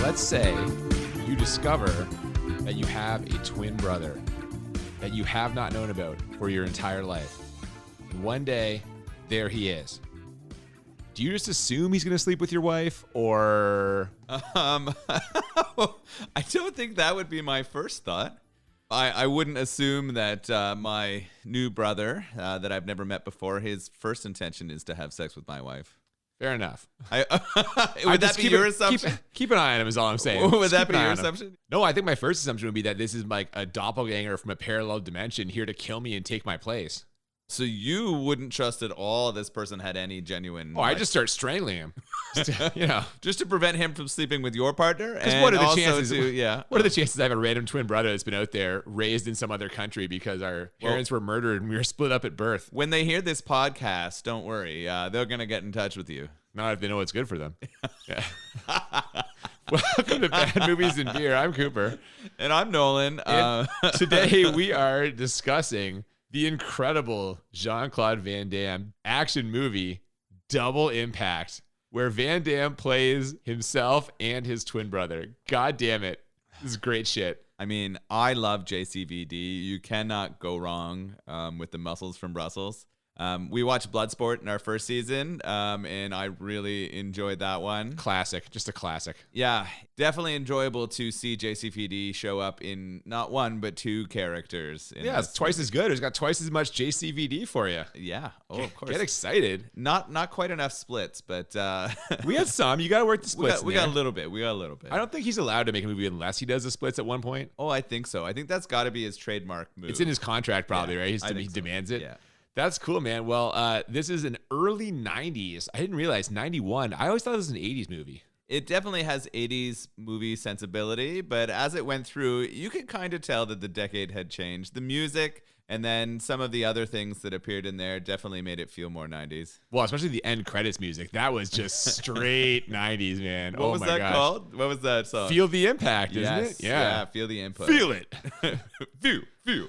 Let's say you discover that you have a twin brother that you have not known about for your entire life. And one day, there he is. Do you just assume he's going to sleep with your wife, or... I don't think that would be my first thought. I wouldn't assume that my new brother that I've never met before, his first intention is to have sex with my wife. Fair enough. Would that be your assumption? Keep an eye on him is all I'm saying. Would that be your assumption? No, I think my first assumption would be that this is like a doppelganger from a parallel dimension here to kill me and take my place. So you wouldn't trust at all this person had any genuine... Oh, I just start strangling him. Just to prevent him from sleeping with your partner. And what are the chances? Yeah. What are the chances I have a random twin brother that's been out there raised in some other country because our parents were murdered and we were split up at birth? When they hear this podcast, don't worry. They're going to get in touch with you. Not if they know what's good for them. Yeah. Welcome to Bad Movies and Beer. I'm Cooper. And I'm Nolan. Today we are discussing the incredible Jean-Claude Van Damme action movie, Double Impact, where Van Damme plays himself and his twin brother. God damn it. This is great shit. I mean, I love JCVD. You cannot go wrong with the muscles from Brussels. We watched Bloodsport in our first season, and I really enjoyed that one. Classic. Just a classic. Yeah, definitely enjoyable to see JCVD show up in not one, but two characters. Yeah, it's twice as good. It's got twice as much JCVD for you. Yeah. Oh, of course. Get excited. Not quite enough splits, but... we had some. You got to work the splits. We got a little bit. I don't think he's allowed to make a movie unless he does the splits at one point. Oh, I think so. I think that's got to be his trademark move. It's in his contract probably, right? He demands it. Yeah. That's cool, man. Well, this is an early 90s. I didn't realize 91. I always thought it was an 80s movie. It definitely has 80s movie sensibility, but as it went through, you could kind of tell that the decade had changed. The music and then some of the other things that appeared in there definitely made it feel more 90s. Well, especially the end credits music. That was just straight 90s, man. What was that called? What was that song? Feel the Impact, isn't it? Yeah, Feel the Input. Feel it. Feel.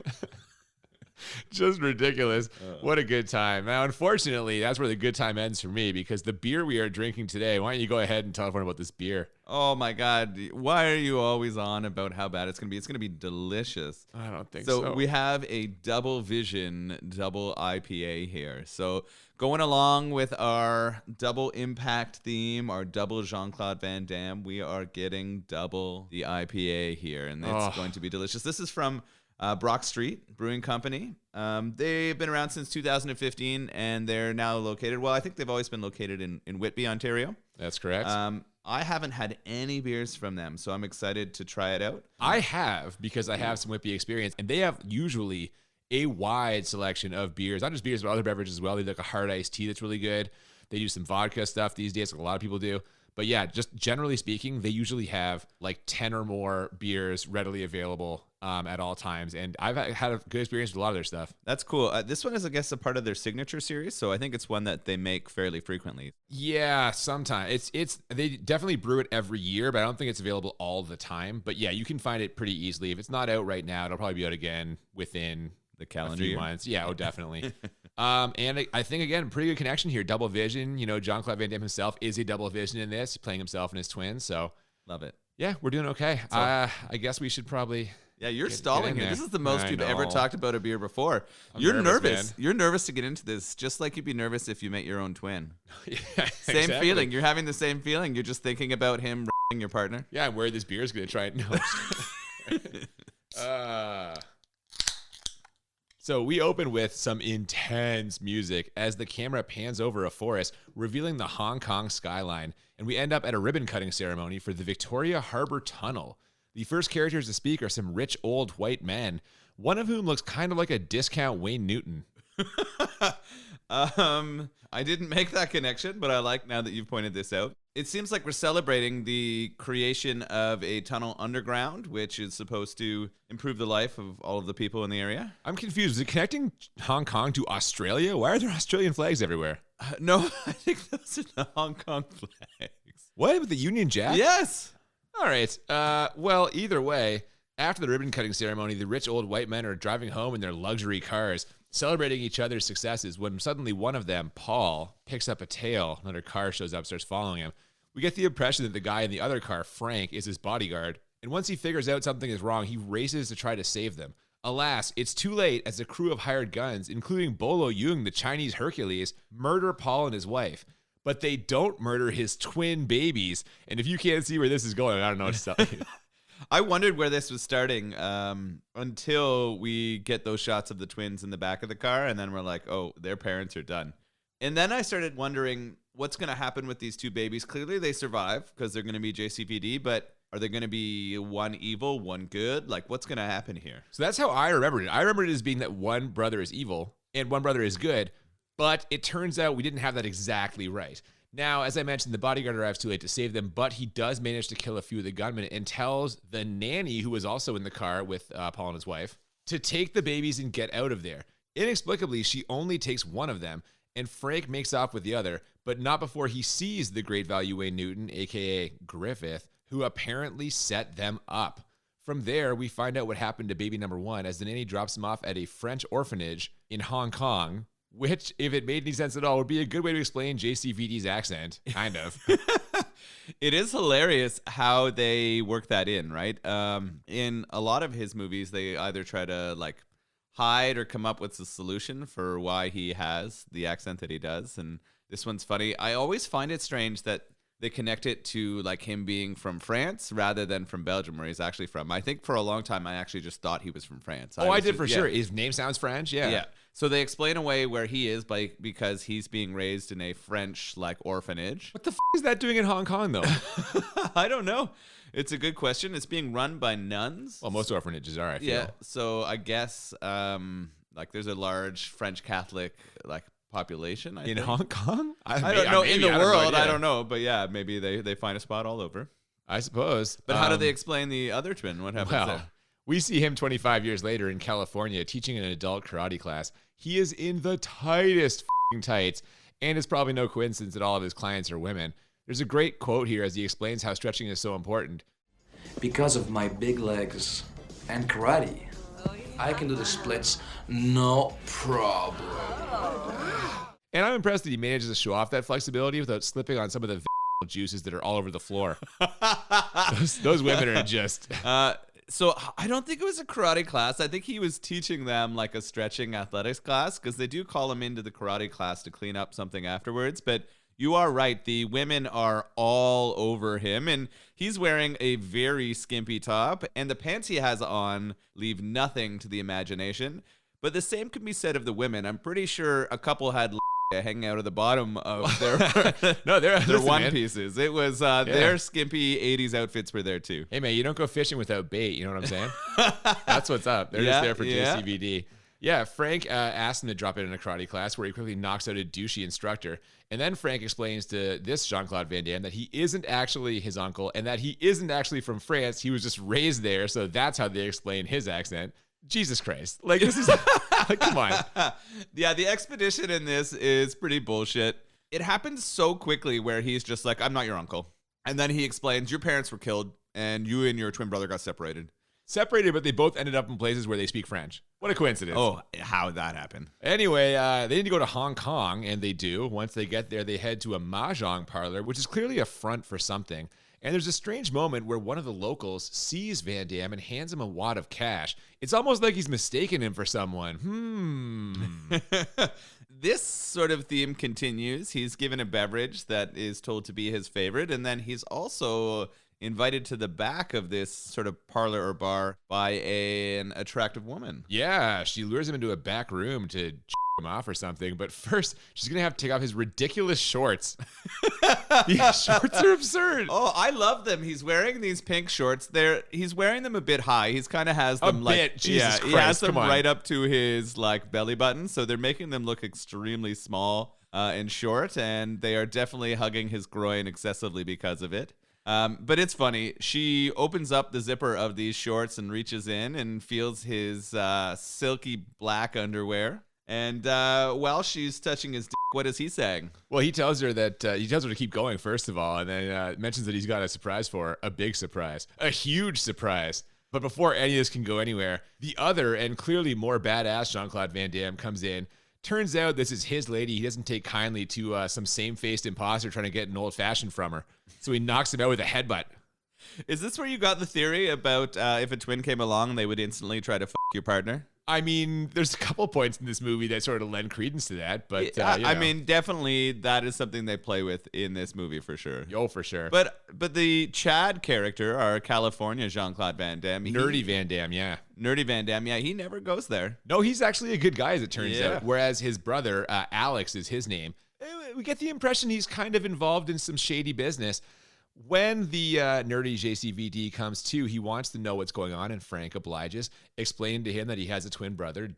Just ridiculous. What a good time. Now, unfortunately, that's where the good time ends for me because the beer we are drinking today, why don't you go ahead and tell everyone about this beer? Oh my God. Why are you always on about how bad it's going to be? It's going to be delicious. I don't think so. So we have a Double Vision double IPA here. So going along with our Double Impact theme, our Double Jean-Claude Van Damme, we are getting double the IPA here, and it's going to be delicious. This is from Brock Street Brewing Company. They've been around since 2015, and they're now located, well, I think they've always been located in Whitby, Ontario. That's correct. I haven't had any beers from them, so I'm excited to try it out. I have, because I have some Whitby experience, and they have usually a wide selection of beers, not just beers, but other beverages as well. They do like a hard iced tea that's really good. They do some vodka stuff these days, like a lot of people do. But yeah, just generally speaking, they usually have like 10 or more beers readily available at all times. And I've had a good experience with a lot of their stuff. That's cool. This one is, I guess, a part of their signature series. So I think it's one that they make fairly frequently. Yeah, sometimes. They definitely brew it every year, but I don't think it's available all the time. But yeah, you can find it pretty easily. If it's not out right now, it'll probably be out again within the calendar a few year. months. Yeah, definitely. And I think, again, pretty good connection here. Double vision. You know, Jean-Claude Van Damme himself is a double vision in this, playing himself and his twin. So love it. Yeah, we're doing okay. So, I guess we should probably... Yeah, you're stalling here. This is the most you've ever talked about a beer before. You're nervous. You're nervous to get into this, just like you'd be nervous if you met your own twin. Yeah, same exactly. feeling. You're having the same feeling. You're just thinking about him r***ing your partner. Yeah, I'm worried this beer is going to try it. No. So we open with some intense music as the camera pans over a forest, revealing the Hong Kong skyline, and we end up at a ribbon-cutting ceremony for the Victoria Harbour Tunnel. The first characters to speak are some rich old white men, one of whom looks kind of like a discount Wayne Newton. I didn't make that connection, but I like now that you've pointed this out. It seems like we're celebrating the creation of a tunnel underground, which is supposed to improve the life of all of the people in the area. I'm confused. Is it connecting Hong Kong to Australia? Why are there Australian flags everywhere? No, I think those are the Hong Kong flags. What? With the Union Jack? Yes. All right. Well, either way, after the ribbon cutting ceremony, the rich old white men are driving home in their luxury cars, celebrating each other's successes when suddenly one of them, Paul, picks up a tail. Another car shows up, starts following him. We get the impression that the guy in the other car, Frank, is his bodyguard, and once he figures out something is wrong, he races to try to save them. Alas, it's too late as a crew of hired guns, including Bolo Yung, the Chinese Hercules, murder Paul and his wife. But they don't murder his twin babies, and if you can't see where this is going, I don't know what to tell you. I wondered where this was starting until we get those shots of the twins in the back of the car, and then we're like, oh, their parents are done. And then I started wondering what's going to happen with these two babies. Clearly they survive because they're going to be JCVD, but are they going to be one evil, one good? Like, what's going to happen here? So that's how I remembered it. I remembered it as being that one brother is evil and one brother is good, but it turns out we didn't have that exactly right. Now, as I mentioned, the bodyguard arrives too late to save them, but he does manage to kill a few of the gunmen and tells the nanny, who was also in the car with Paul and his wife, to take the babies and get out of there. Inexplicably, she only takes one of them, and Frank makes off with the other, but not before he sees the great value Wayne Newton, a.k.a. Griffith, who apparently set them up. From there, we find out what happened to baby number one as the nanny drops him off at a French orphanage in Hong Kong, which, if it made any sense at all, would be a good way to explain JCVD's accent, kind of. It is hilarious how they work that in, right? In a lot of his movies, they either try to like hide or come up with the solution for why he has the accent that he does. And this one's funny. I always find it strange that they connect it to like him being from France rather than from Belgium, where he's actually from. I think for a long time, I actually just thought he was from France. I did for sure. His name sounds French. Yeah. So they explain away where he is because he's being raised in a French like orphanage. What the is that doing in Hong Kong though? I don't know. It's a good question. It's being run by nuns. Well, most orphanages are, I feel. Yeah. So I guess like there's a large French Catholic like population in Hong Kong. I don't know. In the world, I don't know. But yeah, maybe they find a spot all over. I suppose. But how do they explain the other twin? What happens there? We see him 25 years later in California teaching an adult karate class. He is in the tightest tights, and it's probably no coincidence that all of his clients are women. There's a great quote here as he explains how stretching is so important. Because of my big legs and karate, I can do the splits no problem. And I'm impressed that he manages to show off that flexibility without slipping on some of the juices that are all over the floor. those women are just... So I don't think it was a karate class. I think he was teaching them like a stretching athletics class, because they do call him into the karate class to clean up something afterwards. But you are right. The women are all over him, and he's wearing a very skimpy top, and the pants he has on leave nothing to the imagination. But the same can be said of the women. I'm pretty sure a couple had hanging out of the bottom of their their one pieces. It was their skimpy 80s outfits were there too. Hey man, you don't go fishing without bait, you know what I'm saying? That's what's up. They're just there for JCVD. Yeah, Frank asked him to drop in a karate class where he quickly knocks out a douchey instructor. And then Frank explains to this Jean-Claude Van Damme that he isn't actually his uncle and that he isn't actually from France. He was just raised there, so that's how they explain his accent. Jesus Christ. Like, this is... like, come on. Yeah, the expedition in this is pretty bullshit. It happens so quickly where he's just like, I'm not your uncle. And then he explains, your parents were killed and you and your twin brother got separated. Separated, but they both ended up in places where they speak French. What a coincidence. Oh, how'd that happen? Anyway, they need to go to Hong Kong, and they do. Once they get there, they head to a mahjong parlor, which is clearly a front for something. And there's a strange moment where one of the locals sees Van Damme and hands him a wad of cash. It's almost like he's mistaken him for someone. This sort of theme continues. He's given a beverage that is told to be his favorite, and then he's also invited to the back of this sort of parlor or bar by an attractive woman. Yeah, she lures him into a back room to him off or something, but first she's gonna have to take off his ridiculous shorts. These shorts are absurd. Oh, I love them. He's wearing these pink shorts. He's wearing them a bit high. He's kind of has them Jesus Christ, he has them right up to his like belly button, so they're making them look extremely small and short, and they are definitely hugging his groin excessively because of it. But it's funny. She opens up the zipper of these shorts and reaches in and feels his silky black underwear. And while she's touching his dick, what is he saying? Well, he tells her to keep going, first of all, and then mentions that he's got a surprise for her. A big surprise. A huge surprise. But before any of this can go anywhere, the other and clearly more badass Jean-Claude Van Damme comes in, Turns out this is his lady. He doesn't take kindly to some same-faced imposter trying to get an old-fashioned from her. So he knocks him out with a headbutt. Is this where you got the theory about if a twin came along, they would instantly try to f*** your partner? I mean, there's a couple points in this movie that sort of lend credence to that, but I mean, definitely that is something they play with in this movie for sure. Oh, for sure. But the Chad character, our California Jean-Claude Van Damme, Nerdy Van Damme, yeah. Nerdy Van Damme, yeah, he never goes there. No, he's actually a good guy, as it turns out. Whereas his brother, Alex is his name. We get the impression he's kind of involved in some shady business. When the nerdy JCVD comes to, he wants to know what's going on, and Frank obliges, explaining to him that he has a twin brother,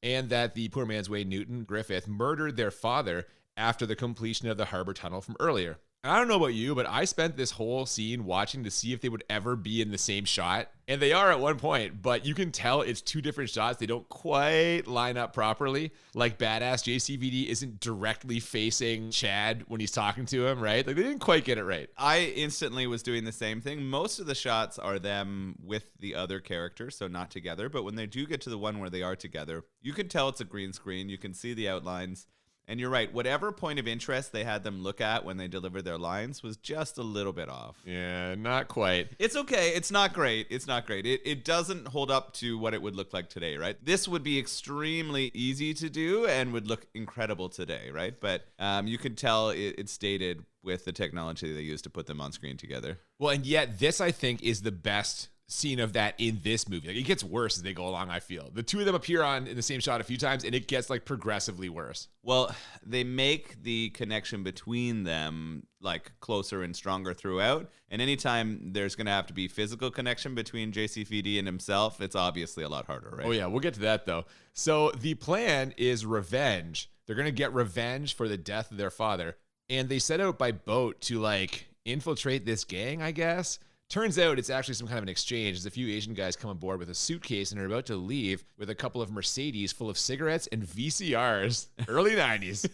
and that the poor man's Wayne Newton Griffith murdered their father after the completion of the harbor tunnel from earlier. And I don't know about you, but I spent this whole scene watching to see if they would ever be in the same shot. And they are at one point, but you can tell it's two different shots. They don't quite line up properly. Like badass JCVD isn't directly facing Chad when he's talking to him, right? Like they didn't quite get it right. I instantly was doing the same thing. Most of the shots are them with the other character, so not together. But when they do get to the one where they are together, you can tell it's a green screen. You can see the outlines. And you're right. Whatever point of interest they had them look at when they delivered their lines was just a little bit off. Yeah, not quite. It's okay. It's not great. It's not great. It doesn't hold up to what it would look like today, right? This would be extremely easy to do and would look incredible today, right? But you can tell it's dated with the technology they used to put them on screen together. Well, and yet this, I think, is the best scene of that in this movie. Like it gets worse as they go along, I feel. The two of them appear in the same shot a few times, and it gets like progressively worse. Well, they make the connection between them like closer and stronger throughout. And anytime there's going to have to be physical connection between JCVD and himself, it's obviously a lot harder, right? Oh yeah, we'll get to that though. So the plan is revenge. They're going to get revenge for the death of their father. And they set out by boat to like infiltrate this gang, I guess. Turns out it's actually some kind of an exchange as a few Asian guys come aboard with a suitcase and are about to leave with a couple of Mercedes full of cigarettes and VCRs. Early 90s.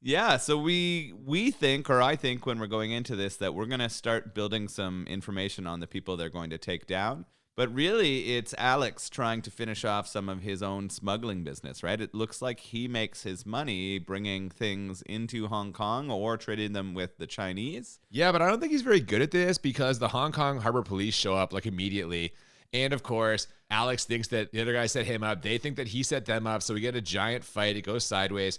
Yeah, so we think, or I think when we're going into this, that we're going to start building some information on the people they're going to take down. But really, it's Alex trying to finish off some of his own smuggling business, right? It looks like he makes his money bringing things into Hong Kong or trading them with the Chinese. Yeah, but I don't think he's very good at this because the Hong Kong Harbor Police show up like immediately. And of course, Alex thinks that the other guy set him up. They think that he set them up. So we get a giant fight. It goes sideways.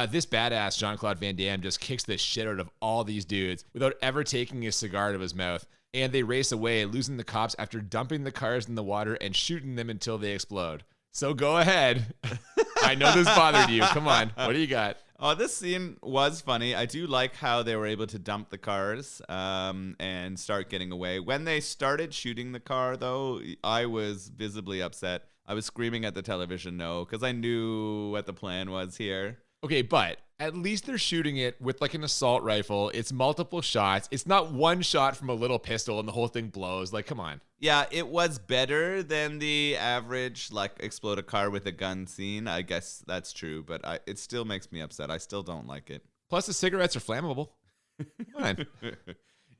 This badass Jean-Claude Van Damme just kicks the shit out of all these dudes without ever taking a cigar to his mouth. And they race away, losing the cops after dumping the cars in the water and shooting them until they explode. So go ahead. I know this bothered you. Come on. What do you got? Oh, this scene was funny. I do like how they were able to dump the cars and start getting away. When they started shooting the car, though, I was visibly upset. I was screaming at the television no, because I knew what the plan was here. Okay, but at least they're shooting it with like an assault rifle. It's multiple shots. It's not one shot from a little pistol and the whole thing blows. Like, come on. Yeah, it was better than the average, like, explode a car with a gun scene. I guess that's true, but it still makes me upset. I still don't like it. Plus, the cigarettes are flammable. Come on.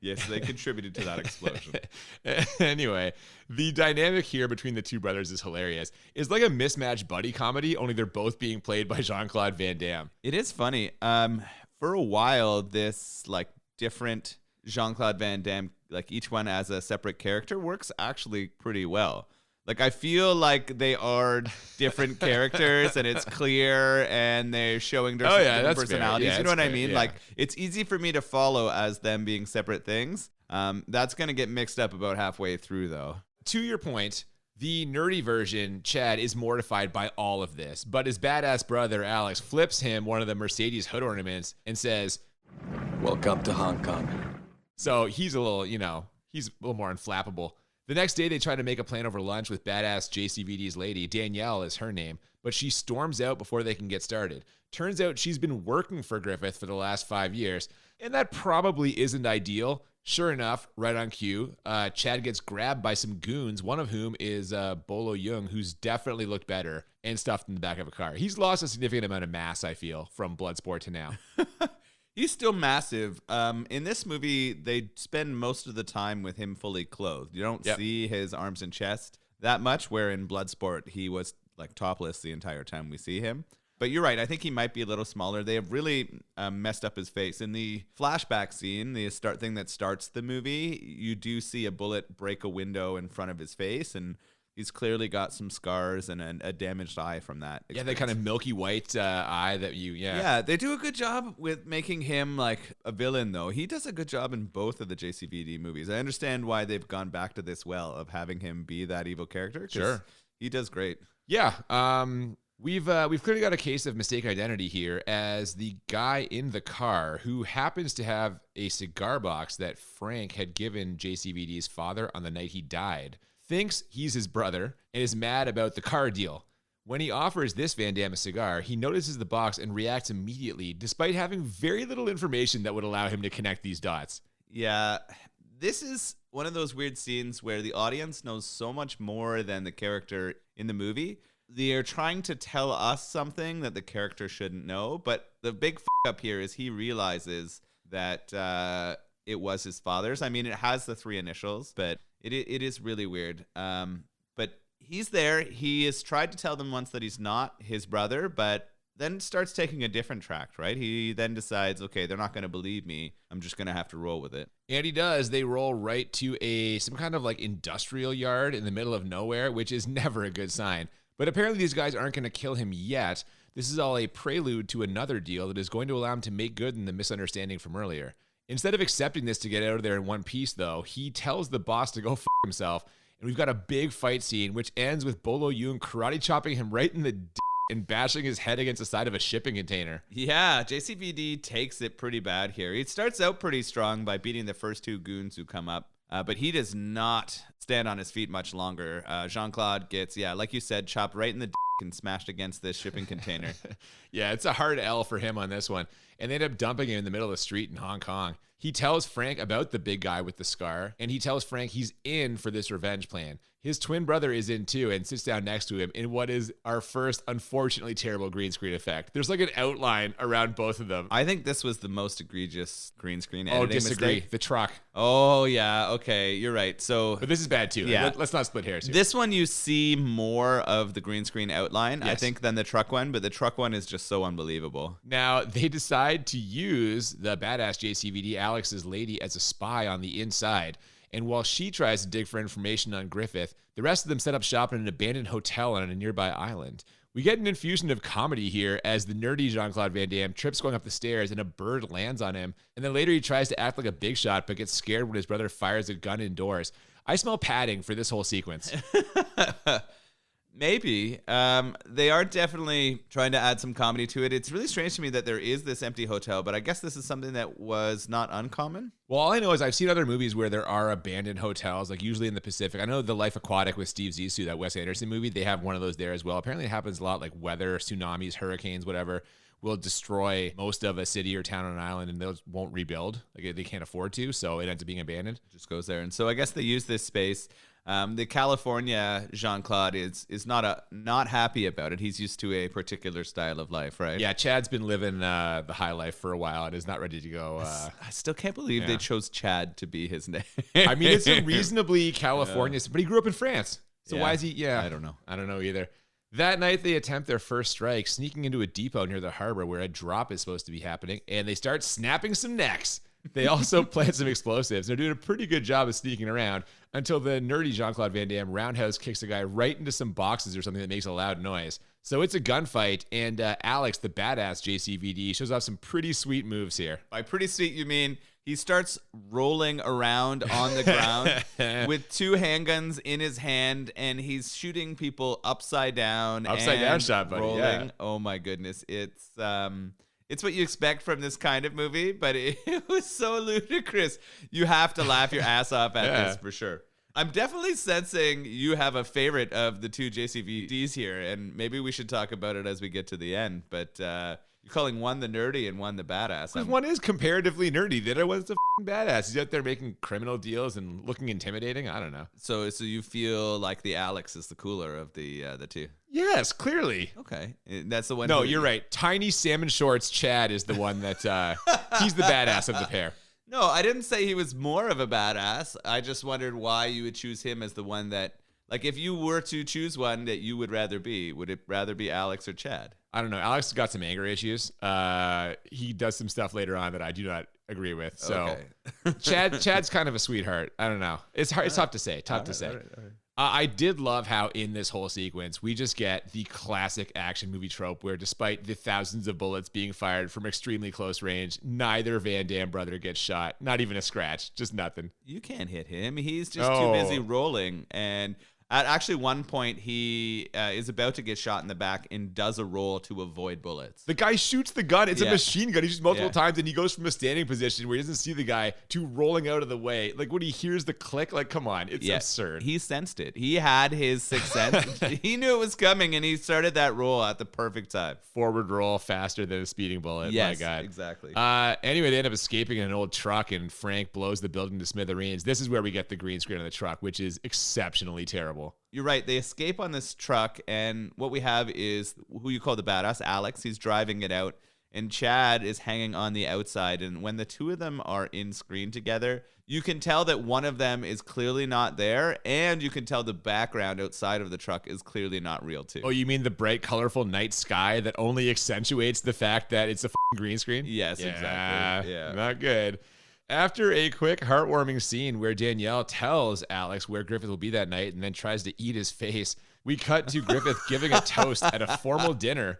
Yes, they contributed to that explosion. Anyway, the dynamic here between the two brothers is hilarious. It's like a mismatched buddy comedy, only they're both being played by Jean-Claude Van Damme. It is funny. For a while, this like different Jean-Claude Van Damme, like each one as a separate character, works actually pretty well. Like, I feel like they are different characters and it's clear and they're showing different personalities. Yeah, you know what fair, I mean? Yeah. Like, it's easy for me to follow as them being separate things. That's going to get mixed up about halfway through, though. To your point, the nerdy version, Chad, is mortified by all of this. But his badass brother, Alex, flips him one of the Mercedes hood ornaments and says, Welcome to Hong Kong. so he's a little, he's a little more unflappable. The next day, they try to make a plan over lunch with badass JCVD's lady. Danielle is her name, but she storms out before they can get started. Turns out she's been working for Griffith for the last 5 years, and that probably isn't ideal. Sure enough, right on cue, Chad gets grabbed by some goons, one of whom is Bolo Young, who's definitely looked better and stuffed in the back of a car. He's lost a significant amount of mass, I feel, from Bloodsport to now. He's still massive. In this movie, they spend most of the time with him fully clothed. You don't see his arms and chest that much, where in Bloodsport, he was like topless the entire time we see him. But you're right. I think he might be a little smaller. They have really messed up his face. In the flashback scene, the start thing that starts the movie, you do see a bullet break a window in front of his face, and he's clearly got some scars and a damaged eye from that experience. Yeah, that kind of milky white eye that Yeah, they do a good job with making him like a villain, though. He does a good job in both of the JCVD movies. I understand why they've gone back to this well of having him be that evil character. Sure. He does great. Yeah. We've clearly got a case of mistaken identity here, as the guy in the car, who happens to have a cigar box that Frank had given JCVD's father on the night he died, thinks he's his brother and is mad about the car deal. When he offers this Van Damme a cigar, he notices the box and reacts immediately, despite having very little information that would allow him to connect these dots. Yeah, this is one of those weird scenes where the audience knows so much more than the character in the movie. They're trying to tell us something that the character shouldn't know, but the big up here is he realizes that it was his father's. I mean, it has the 3 initials, but it is really weird. But he's there. He has tried to tell them once that he's not his brother, but then starts taking a different track, right? He then decides, okay, they're not going to believe me. I'm just going to have to roll with it. And he does. They roll right to some kind of like industrial yard in the middle of nowhere, which is never a good sign. But apparently these guys aren't going to kill him yet. This is all a prelude to another deal that is going to allow him to make good in the misunderstanding from earlier. Instead of accepting this to get out of there in one piece, though, he tells the boss to go f*** himself. And we've got a big fight scene, which ends with Bolo Yoon karate chopping him right in the and bashing his head against the side of a shipping container. Yeah, JCVD takes it pretty bad here. He starts out pretty strong by beating the first 2 goons who come up. But he does not stand on his feet much longer. Jean-Claude gets, like you said, chopped right in the and smashed against this shipping container. Yeah, it's a hard L for him on this one. And they end up dumping him in the middle of the street in Hong Kong. He tells Frank about the big guy with the scar, and he tells Frank he's in for this revenge plan. His twin brother is in too and sits down next to him in what is our first, unfortunately, terrible green screen effect. There's like an outline around both of them. I think this was the most egregious green screen editing disagree. mistake. The truck. Oh, yeah. Okay, you're right. But this is bad too. Yeah. Let's not split hairs here. This one you see more of the green screen outline, yes, I think, than the truck one, but the truck one is just so unbelievable. Now, they decide to use the badass JCVD, Alex's lady, as a spy on the inside. And while she tries to dig for information on Griffith, the rest of them set up shop in an abandoned hotel on a nearby island. We get an infusion of comedy here as the nerdy Jean-Claude Van Damme trips going up the stairs and a bird lands on him. And then later he tries to act like a big shot but gets scared when his brother fires a gun indoors. I smell padding for this whole sequence. Maybe. They are definitely trying to add some comedy to it. It's really strange to me that there is this empty hotel, but I guess this is something that was not uncommon. Well, all I know is I've seen other movies where there are abandoned hotels, like usually in the Pacific. I know The Life Aquatic with Steve Zissou, that Wes Anderson movie, they have one of those there as well. Apparently it happens a lot, like weather, tsunamis, hurricanes, whatever, will destroy most of a city or town on an island, and those won't rebuild. Like they can't afford to, so it ends up being abandoned. It just goes there. And so I guess they use this space. The California Jean-Claude is not happy about it. He's used to a particular style of life, right? Yeah, Chad's been living the high life for a while and is not ready to go. I still can't believe they chose Chad to be his name. I mean, it's a reasonably California, but he grew up in France. So why is he? Yeah, I don't know. I don't know either. That night, they attempt their first strike, sneaking into a depot near the harbor where a drop is supposed to be happening, and they start snapping some necks. They also plant some explosives. They're doing a pretty good job of sneaking around until the nerdy Jean-Claude Van Damme roundhouse kicks a guy right into some boxes or something that makes a loud noise. So it's a gunfight, and Alex, the badass JCVD, shows off some pretty sweet moves here. By pretty sweet, you mean he starts rolling around on the ground with 2 handguns in his hand, and he's shooting people upside down. Upside down shot, buddy. Rolling. Yeah. Oh my goodness. It's what you expect from this kind of movie, but it was so ludicrous. You have to laugh your ass off at this for sure. I'm definitely sensing you have a favorite of the 2 JCVDs here, and maybe we should talk about it as we get to the end. But you're calling one the nerdy and one the badass. Because one is comparatively nerdy. The other one's the badass. He's out there making criminal deals and looking intimidating. I don't know. So you feel like the Alex is the cooler of the 2? Yes, clearly. Okay, that's the one. No, you're right. Tiny salmon shorts Chad is the one that he's the badass of the pair. No, I didn't say he was more of a badass. I just wondered why you would choose him as the one that Like, if you were to choose one that you would rather be, would it rather be Alex or Chad? I don't know. Alex has got some anger issues. He does some stuff later on that I do not agree with. So Chad's kind of a sweetheart. I don't know. It's hard. It's tough to say. Tough to say. I did love how in this whole sequence, we just get the classic action movie trope where despite the thousands of bullets being fired from extremely close range, neither Van Damme brother gets shot. Not even a scratch. Just nothing. You can't hit him. He's just too busy rolling. And at actually one point, he is about to get shot in the back and does a roll to avoid bullets. The guy shoots the gun. It's a machine gun. He shoots multiple times, and he goes from a standing position where he doesn't see the guy to rolling out of the way. Like, when he hears the click, like, come on. It's absurd. He sensed it. He had his sixth sense. He knew it was coming, and he started that roll at the perfect time. Forward roll faster than a speeding bullet. Yes, my God. Exactly. Anyway, they end up escaping in an old truck, and Frank blows the building to smithereens. This is where we get the green screen on the truck, which is exceptionally terrible. You're right. They escape on this truck, and what we have is who you call the badass, Alex. He's driving it out, and Chad is hanging on the outside. And when the two of them are in screen together, you can tell that one of them is clearly not there, and you can tell the background outside of the truck is clearly not real, too. Oh, you mean the bright, colorful night sky that only accentuates the fact that it's a green screen? Yes, exactly. Yeah. Not good. After a quick, heartwarming scene where Danielle tells Alex where Griffith will be that night and then tries to eat his face, we cut to Griffith giving a toast at a formal dinner.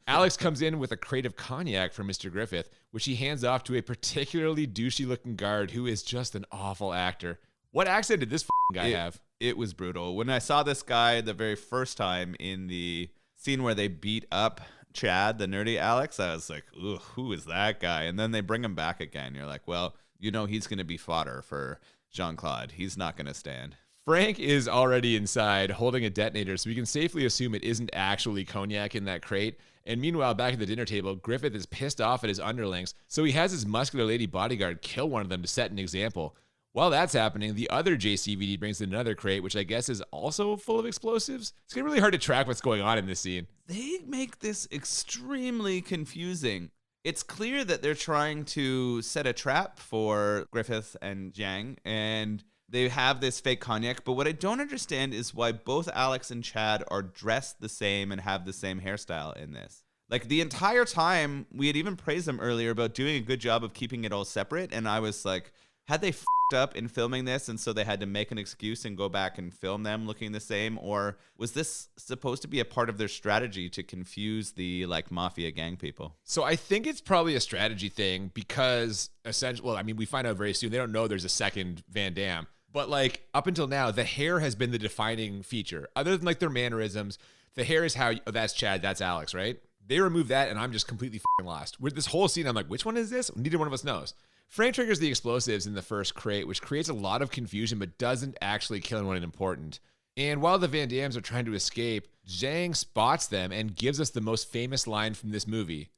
Alex comes in with a crate of cognac for Mr. Griffith, which he hands off to a particularly douchey-looking guard who is just an awful actor. What accent did this guy have? It was brutal. When I saw this guy the very first time in the scene where they beat up Chad, the nerdy Alex, I was like, ooh, who is that guy? And then they bring him back again. You're like, well, you know he's going to be fodder for Jean-Claude. He's not going to stand. Frank is already inside holding a detonator, so we can safely assume it isn't actually cognac in that crate. And meanwhile, back at the dinner table, Griffith is pissed off at his underlings, so he has his muscular lady bodyguard kill one of them to set an example. While that's happening, the other JCVD brings in another crate, which I guess is also full of explosives. It's getting really hard to track what's going on in this scene. They make this extremely confusing. It's clear that they're trying to set a trap for Griffith and Jiang, and they have this fake cognac. But what I don't understand is why both Alex and Chad are dressed the same and have the same hairstyle in this. Like, the entire time, we had even praised them earlier about doing a good job of keeping it all separate, and I was like, had they up in filming this and so they had to make an excuse and go back and film them looking the same, or was this supposed to be a part of their strategy to confuse the like mafia gang people? So I think it's probably a strategy thing because essentially, well, I mean, we find out very soon they don't know there's a second Van Damme, but like up until now the hair has been the defining feature. Other than like their mannerisms, the hair is how that's Chad, that's Alex, right? They remove that and I'm just completely lost. With this whole scene, I'm like, which one is this? Neither one of us knows. Frank triggers the explosives in the first crate, which creates a lot of confusion but doesn't actually kill anyone important. And while the Van Dammes are trying to escape, Jiang spots them and gives us the most famous line from this movie.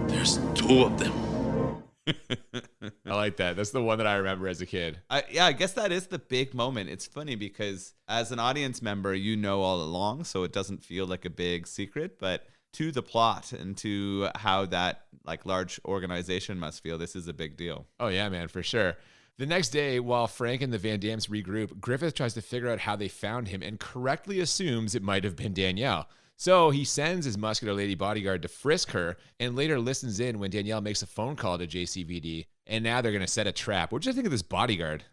There's two of them. I like that. That's the one that I remember as a kid. I guess that is the big moment. It's funny because as an audience member, you know all along, so it doesn't feel like a big secret, but to the plot and to how that like large organization must feel, this is a big deal. Oh yeah, man, for sure. The next day, while Frank and the Van Dammes regroup, Griffith tries to figure out how they found him and correctly assumes it might have been Danielle. So he sends his muscular lady bodyguard to frisk her and later listens in when Danielle makes a phone call to JCVD. And now they're going to set a trap. What did you think of this bodyguard?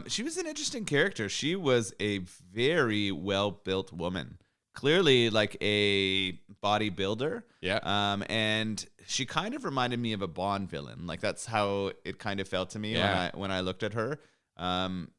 She was an interesting character. She was a very well-built woman. Clearly like a bodybuilder. Yeah. And she kind of reminded me of a Bond villain. Like that's how it kind of felt to me when I looked at her.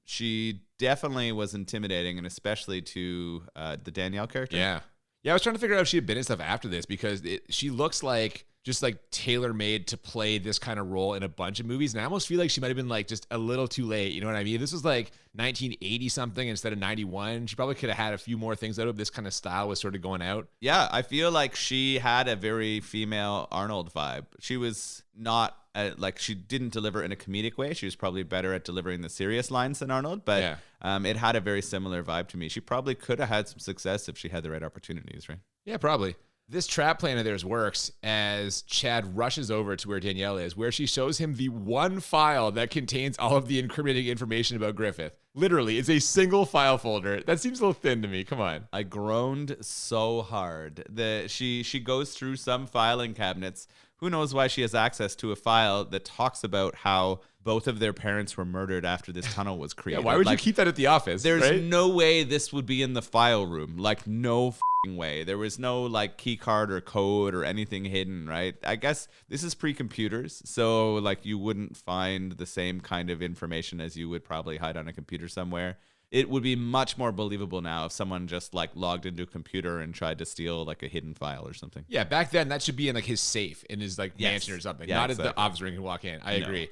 She definitely was intimidating, and especially to the Danielle character. Yeah. Yeah, I was trying to figure out if she had been in stuff after this because she looks like just like tailor-made to play this kind of role in a bunch of movies. And I almost feel like she might have been like just a little too late. You know what I mean? This was like 1980 something instead of 91. She probably could have had a few more things out of this kind of style was sort of going out. Yeah, I feel like she had a very female Arnold vibe. She was not like she didn't deliver in a comedic way. She was probably better at delivering the serious lines than Arnold, but it had a very similar vibe to me. She probably could have had some success if she had the right opportunities, right? Yeah, probably. This trap plan of theirs works as Chad rushes over to where Danielle is, where she shows him the one file that contains all of the incriminating information about Griffith. Literally, it's a single file folder. That seems a little thin to me. Come on. I groaned so hard. She goes through some filing cabinets. Who knows why she has access to a file that talks about how both of their parents were murdered after this tunnel was created. Yeah, why would you keep that at the office? There's right? no way this would be in the file room. Like, no f***ing way. There was no, like, key card or code or anything hidden, right? I guess this is pre-computers, so, like, you wouldn't find the same kind of information as you would probably hide on a computer somewhere. It would be much more believable now if someone just, like, logged into a computer and tried to steal, like, a hidden file or something. Yeah, back then, that should be in, like, his safe in his, like, mansion or something. Yeah, not exactly. at the office where he can walk in. I agree.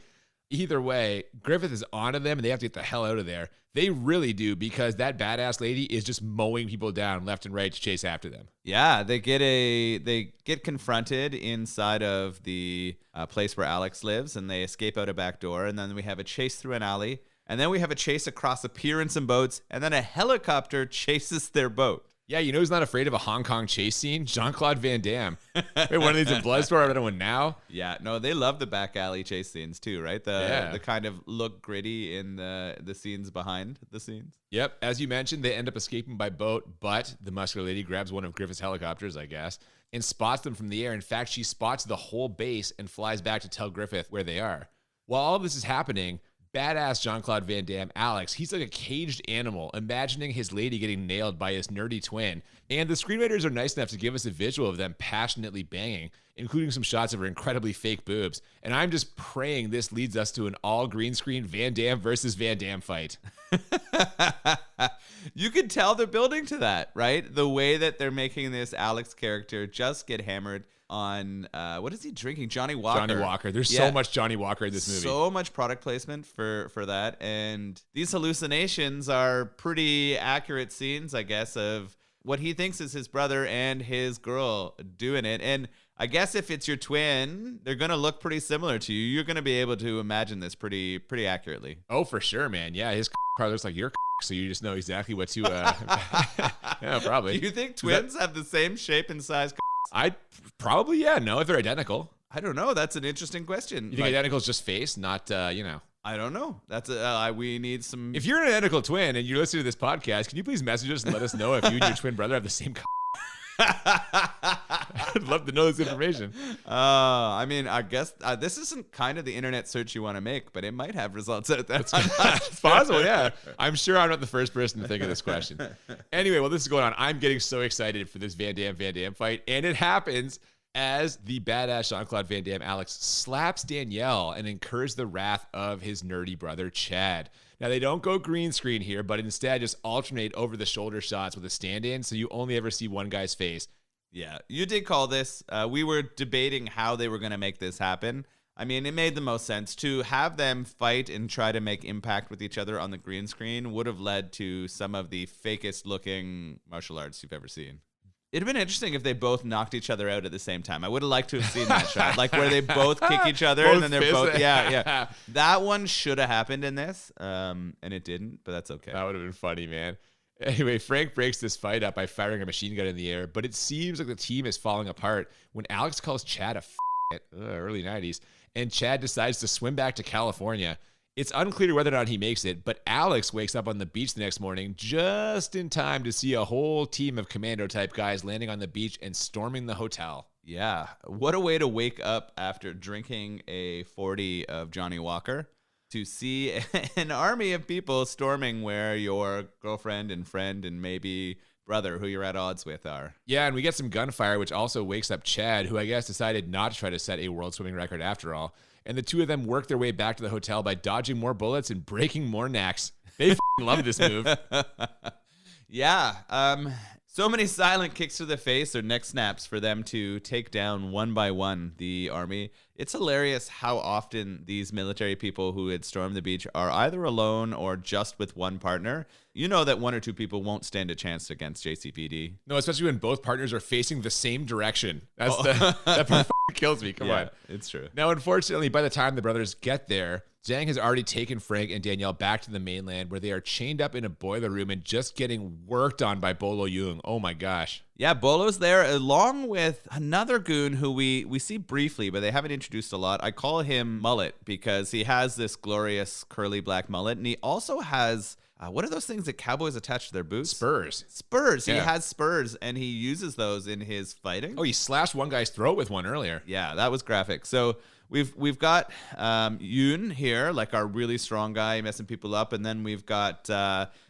Either way, Griffith is onto them, and they have to get the hell out of there. They really do, because that badass lady is just mowing people down left and right to chase after them. Yeah, they get confronted inside of the place where Alex lives, and they escape out a back door, and then we have a chase through an alley, and then we have a chase across a pier and some boats, and then a helicopter chases their boat. Yeah, you know who's not afraid of a Hong Kong chase scene? Jean-Claude Van Damme. Wait, one of these in Bloodsport, another one now? Yeah, no, they love the back alley chase scenes too, right? The kind of look gritty in the scenes behind the scenes. Yep, as you mentioned, they end up escaping by boat, but the muscular lady grabs one of Griffith's helicopters, I guess, and spots them from the air. In fact, she spots the whole base and flies back to tell Griffith where they are. While all of this is happening, badass Jean-Claude Van Damme, Alex, he's like a caged animal, imagining his lady getting nailed by his nerdy twin. And the screenwriters are nice enough to give us a visual of them passionately banging, including some shots of her incredibly fake boobs. And I'm just praying this leads us to an all green screen Van Damme versus Van Damme fight. You could tell they're building to that, right? The way that they're making this Alex character just get hammered on what is he drinking? Johnny Walker. Johnny Walker. There's so much Johnny Walker in this movie. So much product placement for that. And these hallucinations are pretty accurate scenes, I guess, of what he thinks is his brother and his girl doing it. And I guess if it's your twin, they're going to look pretty similar to you. You're going to be able to imagine this pretty accurately. Oh, for sure, man. Yeah, his car looks like your so you just know exactly what to yeah, probably. Do you think twins have the same shape and size? I probably, yeah. No, if they're identical. I don't know. That's an interesting question. You think identical is just face, not, I don't know. That's we need some. If you're an identical twin and you're listening to this podcast, can you please message us and let us know if you and your twin brother have the same I'd love to know this information. I mean, I guess this isn't kind of the internet search you want to make, but it might have results out there. It's possible, yeah. I'm sure I'm not the first person to think of this question. Anyway, while this is going on, I'm getting so excited for this Van Damme fight, and it happens as the badass Jean-Claude Van Damme, Alex, slaps Danielle and incurs the wrath of his nerdy brother, Chad. Now, they don't go green screen here, but instead just alternate over the shoulder shots with a stand-in, so you only ever see one guy's face. Yeah, you did call this. We were debating how they were going to make this happen. I mean, it made the most sense. To have them fight and try to make impact with each other on the green screen would have led to some of the fakest-looking martial arts you've ever seen. It'd have been interesting if they both knocked each other out at the same time. I would have liked to have seen that shot, like where they both kick each other and then they're both, yeah. That one should have happened in this, and it didn't, but that's okay. That would have been funny, man. Anyway, Frank breaks this fight up by firing a machine gun in the air, but it seems like the team is falling apart when Alex calls Chad a early 90s, and Chad decides to swim back to California. It's unclear whether or not he makes it, but Alex wakes up on the beach the next morning just in time to see a whole team of commando-type guys landing on the beach and storming the hotel. Yeah, what a way to wake up after drinking a 40 of Johnny Walker to see an army of people storming where your girlfriend and friend and maybe brother who you're at odds with are. Yeah, and we get some gunfire, which also wakes up Chad, who I guess decided not to try to set a world swimming record after all. And the two of them work their way back to the hotel by dodging more bullets and breaking more necks. They love this move. Yeah. So many silent kicks to the face or neck snaps for them to take down one by one the army. It's hilarious how often these military people who had stormed the beach are either alone or just with one partner. You know that one or two people won't stand a chance against JCVD. No, especially when both partners are facing the same direction. That part kills me. Come on. It's true. Now, unfortunately, by the time the brothers get there Zhang has already taken Frank and Danielle back to the mainland where they are chained up in a boiler room and just getting worked on by Bolo Yeung. Oh my gosh. Yeah, Bolo's there along with another goon who we see briefly, but they haven't introduced a lot. I call him Mullet because he has this glorious curly black mullet, and he also has what are those things that cowboys attach to their boots? Spurs. Spurs. Yeah. He has spurs, and he uses those in his fighting. Oh, he slashed one guy's throat with one earlier. Yeah, that was graphic. So we've got Yoon here, like our really strong guy messing people up, and then we've got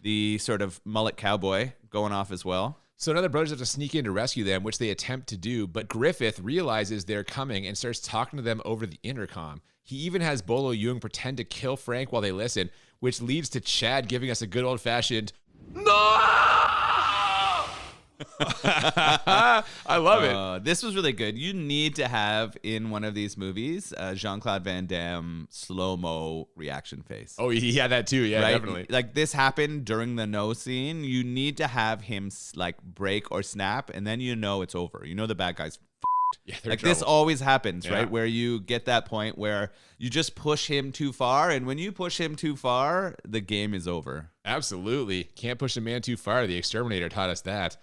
the sort of mullet cowboy going off as well. So another brothers have to sneak in to rescue them, which they attempt to do, but Griffith realizes they're coming and starts talking to them over the intercom. He even has Bolo Yeung pretend to kill Frank while they listen, which leads to Chad giving us a good old-fashioned, "No!" I love it. This was really good. You need to have in one of these movies Jean-Claude Van Damme slow-mo reaction face. Oh, he had that too. Yeah, right? definitely. Like this happened during the no scene. You need to have him like break or snap, and then you know it's over. You know the bad guy's Yeah, like this always happens, Yeah. right? Where you get that point where you just push him too far, and when you push him too far, the game is over. Absolutely. Can't push a man too far. The exterminator taught us that.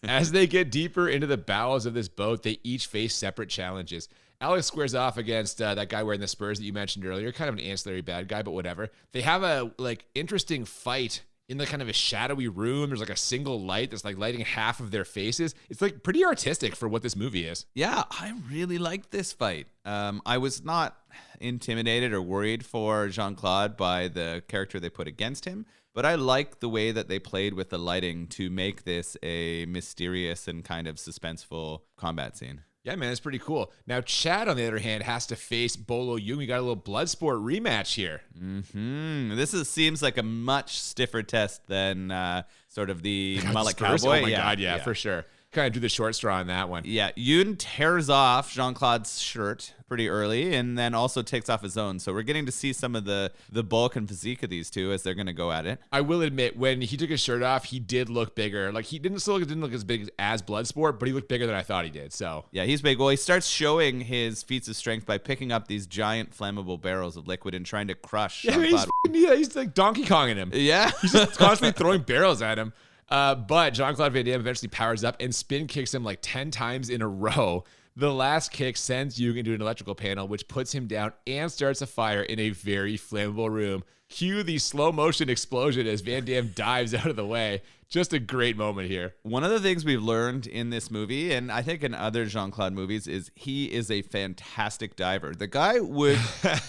As they get deeper into the bowels of this boat, they each face separate challenges. Alex squares off against that guy wearing the spurs that you mentioned earlier, kind of an ancillary bad guy, but whatever. They have a interesting fight in the kind of a shadowy room. There's like a single light that's like lighting half of their faces. It's like pretty artistic for what this movie is. Yeah, I really liked this fight. I was not intimidated or worried for Jean-Claude by the character they put against him, but I like the way that they played with the lighting to make this a mysterious and kind of suspenseful combat scene. Yeah, man, it's pretty cool. Now, Chad, on the other hand, has to face Bolo Yeung. We got a little Bloodsport rematch here. This seems like a much stiffer test than sort of the mullet Spurs? cowboy. Oh my God, yeah, for sure. Kind of do the short straw on that one. Yeah, Yoon tears off Jean-Claude's shirt pretty early and then also takes off his own. So we're getting to see some of the bulk and physique of these two as they're going to go at it. I will admit, when he took his shirt off, he did look bigger. Like, he didn't look as big as Bloodsport, but he looked bigger than I thought he did. So Yeah, he's big. Well, he starts showing his feats of strength by picking up these giant flammable barrels of liquid and trying to crush Jean-Claude. He's like Donkey Konging him. Yeah. He's just constantly throwing barrels at him. But Jean-Claude Van Damme eventually powers up and spin kicks him like 10 times in a row. The last kick sends Yeung into an electrical panel, which puts him down and starts a fire in a very flammable room. Cue the slow motion explosion as Van Damme dives out of the way. Just a great moment here. One of the things we've learned in this movie, and I think in other Jean-Claude movies, is he is a fantastic diver. The guy would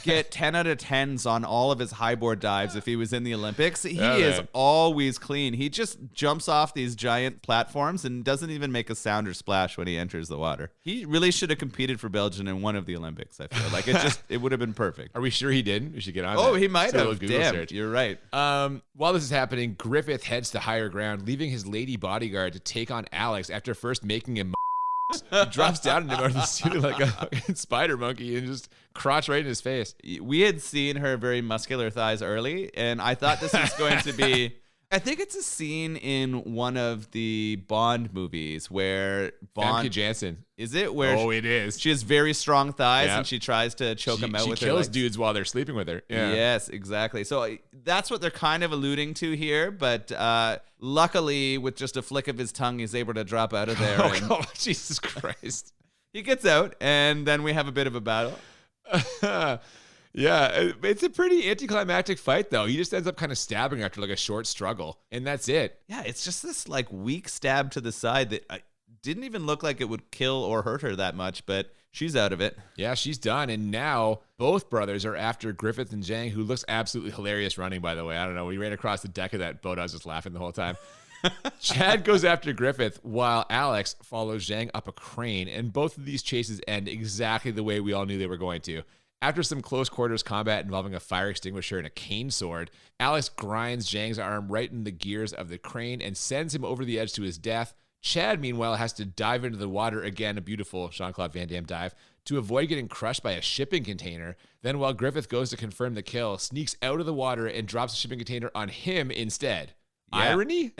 get 10 out of 10s on all of his highboard dives if he was in the Olympics. He is always clean. He just jumps off these giant platforms and doesn't even make a sound or splash when he enters the water. He really should have competed for Belgium in one of the Olympics, I feel. Like it would have been perfect. Are we sure he didn't? We should get on Oh, that. he might Do a little have. Google Damn, search. you're right. While this is happening, Griffith heads to higher ground, leaving his lady bodyguard to take on Alex after first making him. He drops down into the ceiling like a fucking spider monkey and just crotch right in his face. We had seen her very muscular thighs early, and I thought this was going to be... I think it's a scene in one of the Bond movies where Famke Janssen. Is it? Where it is. she has very strong thighs Yeah. and she tries to choke him out with her She kills legs. dudes while they're sleeping with her. Yeah. Yes, exactly. So that's what they're kind of alluding to here, but luckily, with just a flick of his tongue, he's able to drop out of there. and Oh, Jesus Christ. he gets out, and then we have a bit of a battle. Yeah, it's a pretty anticlimactic fight, though. He just ends up kind of stabbing her after like a short struggle, and that's it. Yeah, it's just this like weak stab to the side that didn't even look like it would kill or hurt her that much, but she's out of it. Yeah, she's done, and now both brothers are after Griffith and Zhang, who looks absolutely hilarious running, by the way. I don't know. We ran across the deck of that boat. I was just laughing the whole time. Chad goes after Griffith while Alex follows Zhang up a crane, and both of these chases end exactly the way we all knew they were going to. After some close quarters combat involving a fire extinguisher and a cane sword, Alex grinds Zhang's arm right in the gears of the crane and sends him over the edge to his death. Chad, meanwhile, has to dive into the water again, a beautiful Jean-Claude Van Damme dive, to avoid getting crushed by a shipping container. Then while Griffith goes to confirm the kill, sneaks out of the water and drops a shipping container on him instead. Yeah. Irony?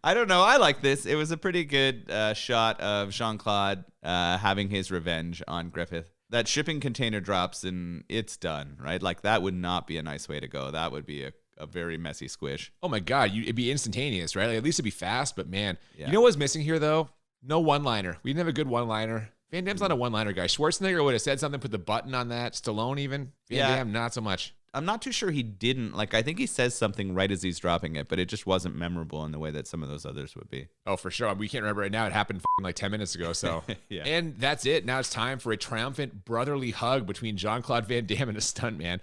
I don't know. I like this. It was a pretty good shot of Jean-Claude having his revenge on Griffith. that shipping container drops and it's done, right? Like that would not be a nice way to go. That would be a very messy squish. Oh my God, it'd be instantaneous, right? Like, at least it'd be fast, but man, Yeah. you know what's missing here though? No one-liner. We didn't have a good one-liner. Van Damme's not a one-liner guy. Schwarzenegger would have said something, put the button on that. Stallone even. Van Damme, not so much. I'm not too sure he didn't. Like, I think he says something right as he's dropping it, but it just wasn't memorable in the way that some of those others would be. Oh, for sure. We can't remember it now. It happened like 10 minutes ago. So, Yeah. And that's it. Now it's time for a triumphant brotherly hug between Jean-Claude Van Damme and a stuntman.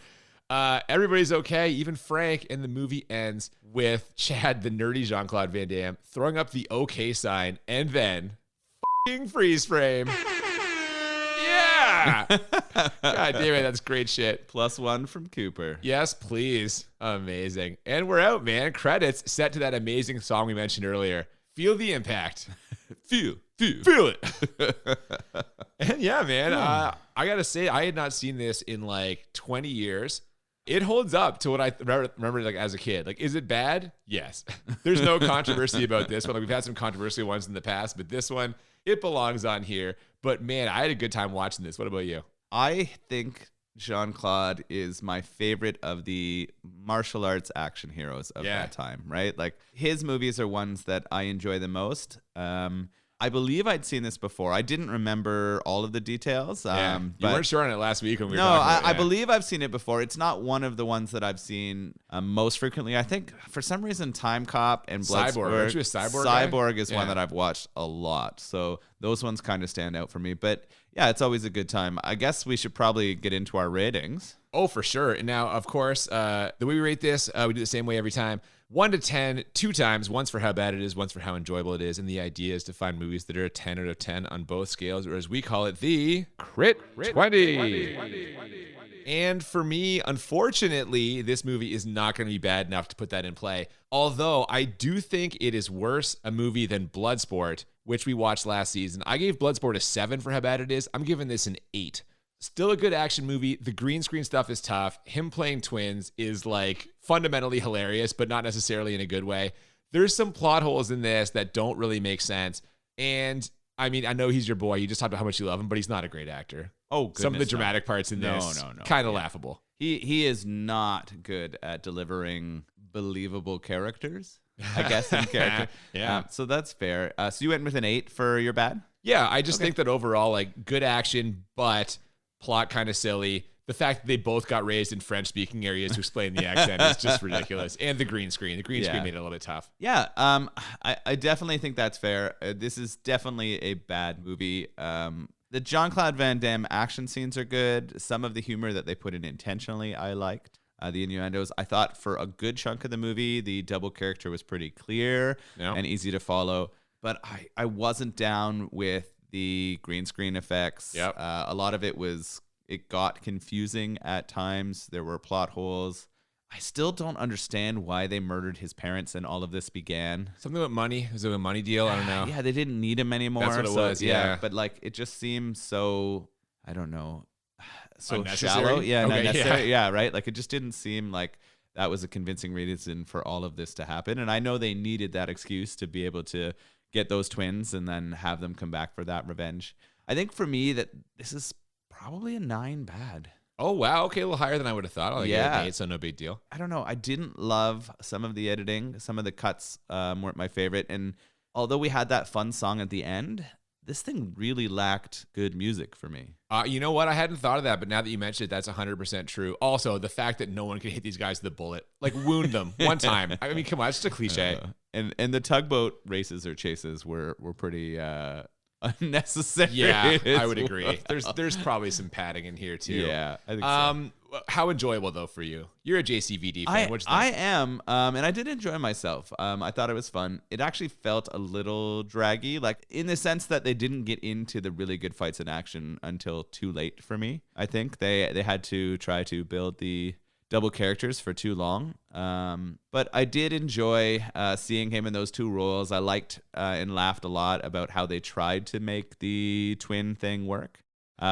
Everybody's okay, even Frank, and the movie ends with Chad, the nerdy Jean-Claude Van Damme, throwing up the okay sign and then freeze frame. Yeah! God damn it, that's great shit. +1 from Cooper. Yes, please. Amazing. And we're out, man. Credits set to that amazing song we mentioned earlier. Feel the impact. Feel it. And yeah, man, I gotta say, I had not seen this in like 20 years. It holds up to what I remember like as a kid. Like, is it bad? Yes. There's no controversy about this one. Like, we've had some controversial ones in the past, but this one, it belongs on here. But man, I had a good time watching this. What about you? I think Jean-Claude is my favorite of the martial arts action heroes of that time, right? Like, his movies are ones that I enjoy the most. I believe I'd seen this before. I didn't remember all of the details. Yeah. You but weren't sure on it last week when we were no, talking about it. I believe I've seen it before. It's not one of the ones that I've seen most frequently. I think for some reason Time Cop and Bloodsport. Aren't you a Cyborg guy? Cyborg is one that I've watched a lot. So those ones kind of stand out for me. But yeah, it's always a good time. I guess we should probably get into our ratings. Oh, for sure. And now, of course, the way we rate this, we do the same way every time. 1 to 10, 2 times. Once for how bad it is, once for how enjoyable it is. And the idea is to find movies that are a 10 out of 10 on both scales, or as we call it, the Crit 20. And for me, unfortunately, this movie is not going to be bad enough to put that in play. Although I do think it is worse a movie than Bloodsport, which we watched last season. I gave Bloodsport a 7 for how bad it is. I'm giving this an 8. Still a good action movie. The green screen stuff is tough. Him playing twins is like fundamentally hilarious, but not necessarily in a good way. There's some plot holes in this that don't really make sense. And I mean, I know he's your boy. You just talked about how much you love him, but he's not a great actor. Oh, goodness, some of the dramatic parts in this, kind of laughable. He is not good at delivering believable characters, I guess, in character. Yeah. So that's fair. So you went with an 8 for your bad? Yeah, I just think that overall, like, good action, but plot kind of silly. The fact that they both got raised in French-speaking areas to explain the accent is just ridiculous. And the green screen. The green screen made it a little bit tough. Yeah, I definitely think that's fair. This is definitely a bad movie. The Jean-Claude Van Damme action scenes are good. Some of the humor that they put in intentionally, I liked. The innuendos. I thought for a good chunk of the movie, the double character was pretty clear and easy to follow. But I wasn't down with the green screen effects. A lot of it got confusing at times. There were plot holes. I still don't understand why they murdered his parents and all of this began. Something with money. Was it a money deal? I don't know. Yeah, they didn't need him anymore. That's what it was, yeah. But like, it just seems so, I don't know, so unnecessary? shallow. Yeah, Okay, unnecessary. Yeah, right? Like, it just didn't seem like that was a convincing reason for all of this to happen. And I know they needed that excuse to be able to get those twins and then have them come back for that revenge. I think for me that this is probably a 9 bad. Oh, wow. Okay, a little higher than I would have thought. I'll give it an 8, so no big deal. I don't know. I didn't love some of the editing. Some of the cuts weren't my favorite. And although we had that fun song at the end, this thing really lacked good music for me. You know what? I hadn't thought of that, but now that you mentioned it, that's 100% true. Also, the fact that no one can hit these guys with a bullet, like wound them one time. I mean, come on, it's just a cliche. And the tugboat races or chases were pretty unnecessary. Yeah, I would agree. There's probably some padding in here too. Yeah, I think so. How enjoyable though for you? You're a JCVD fan. What'd you think? I am, and I did enjoy myself. I thought it was fun. It actually felt a little draggy, like in the sense that they didn't get into the really good fights in action until too late for me. I think they had to try to build the double characters for too long. But I did enjoy seeing him in those two roles. I liked and laughed a lot about how they tried to make the twin thing work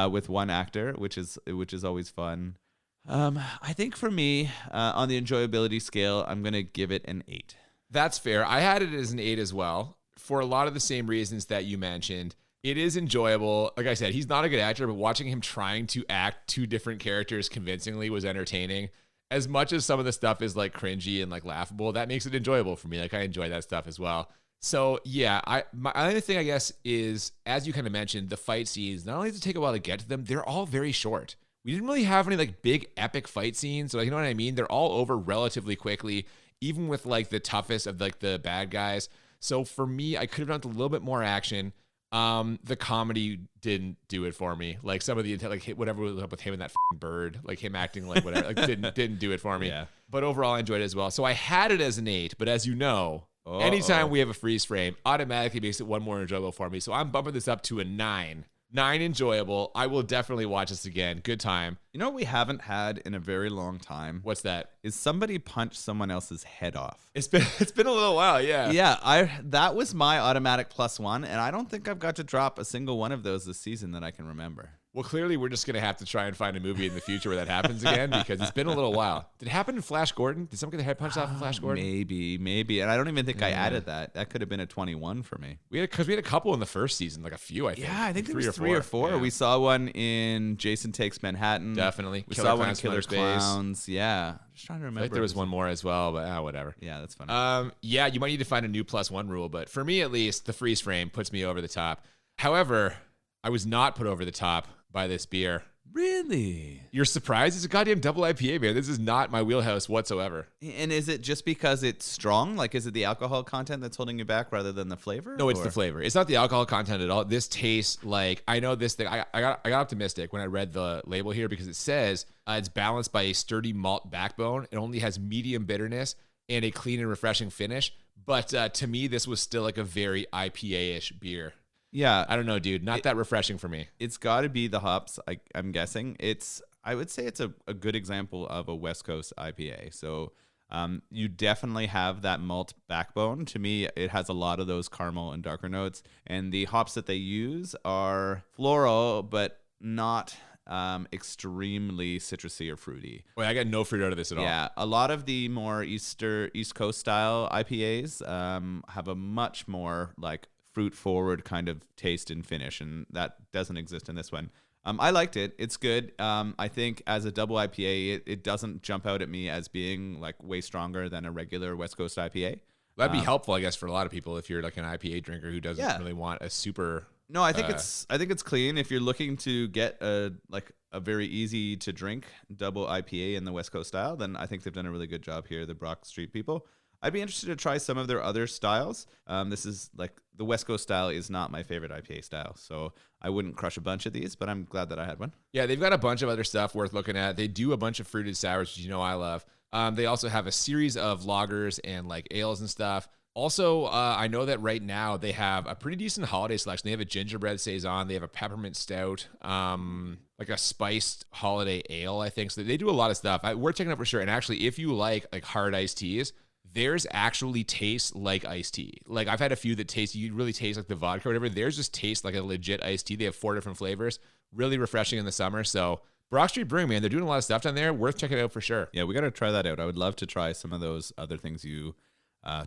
with one actor, which is always fun. I think for me, on the enjoyability scale, I'm going to give it an 8. That's fair. I had it as an 8 as well, for a lot of the same reasons that you mentioned. It is enjoyable. Like I said, he's not a good actor, but watching him trying to act two different characters convincingly was entertaining. As much as some of the stuff is like cringy and like laughable, that makes it enjoyable for me. Like I enjoy that stuff as well. So yeah, my other thing I guess is, as you kind of mentioned, the fight scenes, not only does it take a while to get to them, they're all very short. We didn't really have any like big epic fight scenes. So like, you know what I mean? They're all over relatively quickly, even with like the toughest of like the bad guys. So for me, I could have done a little bit more action. The comedy didn't do it for me. Like some of the like whatever was up with him and that bird, like him acting like whatever, like didn't do it for me. Yeah. But overall, I enjoyed it as well. So I had it as an 8, but as you know, anytime we have a freeze frame, automatically makes it one more enjoyable for me. So I'm bumping this up to a 9. 9 enjoyable. I will definitely watch this again. Good time. You know what we haven't had in a very long time? What's that? Is somebody punch someone else's head off. It's been a little while, yeah. Yeah, that was my automatic +1, and I don't think I've got to drop a single one of those this season that I can remember. Well, clearly we're just going to have to try and find a movie in the future where that happens again, because it's been a little while. Did it happen in Flash Gordon? Did someone get their head punched off in Flash Gordon? Maybe. And I don't even think I added that. That could have been a 21 for me. Because we had a couple in the first season, like a few, I think. Yeah, I think there was 3 or 4. Yeah. We saw one in Jason Takes Manhattan. Definitely. We saw one in Killer Clowns. Yeah. Just trying to remember. I think there was one more as well, but whatever. Yeah, that's funny. Yeah, you might need to find a new +1 rule, but for me at least, the freeze frame puts me over the top. However, I was not put over the top by this beer. Really? You're surprised? It's a goddamn double IPA, man. This is not my wheelhouse whatsoever. And is it just because it's strong? Like, is it the alcohol content that's holding you back rather than the flavor? No, it's the flavor. It's not the alcohol content at all. This tastes like, I know this thing. I got optimistic when I read the label here, because it says it's balanced by a sturdy malt backbone. It only has medium bitterness and a clean and refreshing finish. But to me, this was still like a very IPA-ish beer. Yeah. I don't know, dude. Not that refreshing for me. It's got to be the hops, I'm guessing. I would say it's a good example of a West Coast IPA. So you definitely have that malt backbone. To me, it has a lot of those caramel and darker notes. And the hops that they use are floral, but not extremely citrusy or fruity. Wait, I got no fruit out of this at all. Yeah, a lot of the more East Coast style IPAs have a much more like fruit forward kind of taste and finish, and that doesn't exist in this one. I liked it. It's good. I think as a double IPA, it doesn't jump out at me as being like way stronger than a regular West Coast IPA. That'd be helpful, I guess, for a lot of people if you're like an IPA drinker who doesn't really want a super. No, I think it's clean. If you're looking to get a very easy to drink double IPA in the West Coast style, then I think they've done a really good job here, the Brock Street people. I'd be interested to try some of their other styles. This is like the West Coast style is not my favorite IPA style, so I wouldn't crush a bunch of these, but I'm glad that I had one. Yeah, they've got a bunch of other stuff worth looking at. They do a bunch of fruited sours, which you know I love. They also have a series of lagers and like ales and stuff. Also, I know that right now they have a pretty decent holiday selection. They have a gingerbread saison. They have a peppermint stout, like a spiced holiday ale, I think. So they do a lot of stuff. We're checking out for sure. And actually, if you like hard iced teas, theirs actually tastes like iced tea. Like I've had a few that taste, you really taste like the vodka or whatever. Theirs just tastes like a legit iced tea. They have 4 different flavors. Really refreshing in the summer. So Brock Street Brewing, man, they're doing a lot of stuff down there. Worth checking out for sure. Yeah, we got to try that out. I would love to try some of those other things you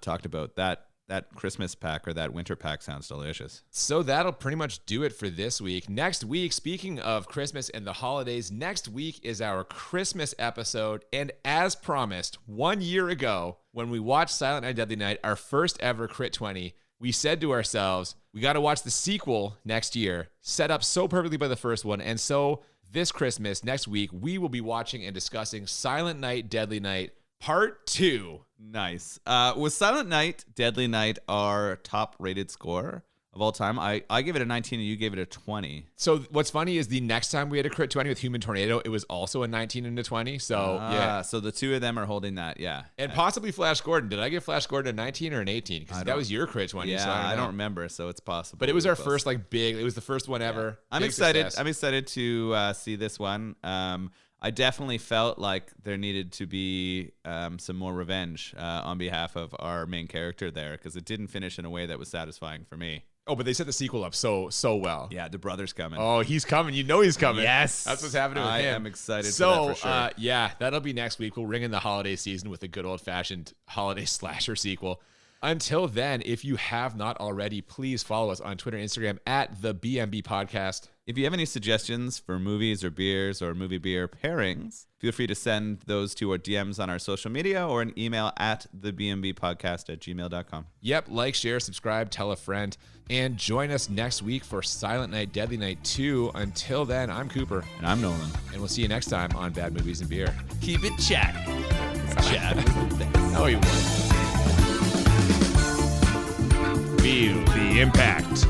talked about. That Christmas pack or that winter pack sounds delicious. So that'll pretty much do it for this week. Next week, speaking of Christmas and the holidays, next week is our Christmas episode. And as promised, 1 year ago, when we watched Silent Night, Deadly Night, our first ever Crit 20, we said to ourselves, we got to watch the sequel next year, set up so perfectly by the first one. And so this Christmas, next week, we will be watching and discussing Silent Night, Deadly Night, Part 2. Nice. Was Silent Night, Deadly Night our top rated score of all time? I gave it a 19 and you gave it a 20. So what's funny is the next time we had a Crit 20 with Human Tornado, it was also a 19 and a 20. So yeah. So the two of them are holding that, yeah. And possibly Flash Gordon. Did I give Flash Gordon a 19 or an 18? Because that was your Crit 20. Yeah, so I don't remember, so it's possible. But it was our first it was the first one ever. I'm excited. I'm excited to see this one. I definitely felt like there needed to be some more revenge on behalf of our main character there, because it didn't finish in a way that was satisfying for me. Oh, but they set the sequel up so well. Yeah, the brother's coming. Oh, he's coming. You know he's coming. Yes. That's what's happening with him. I am excited for that for sure. Yeah, that'll be next week. We'll ring in the holiday season with a good old-fashioned holiday slasher sequel. Until then, if you have not already, please follow us on Twitter and Instagram at the BMB Podcast. If you have any suggestions for movies or beers or movie beer pairings, feel free to send those to our DMs on our social media or an email at thebmbpodcast@gmail.com. Yep, like, share, subscribe, tell a friend, and join us next week for Silent Night, Deadly Night 2. Until then, I'm Cooper. And I'm Nolan. And we'll see you next time on Bad Movies and Beer. Keep it chatty. Chat was the best. No, you won't. Feel the impact.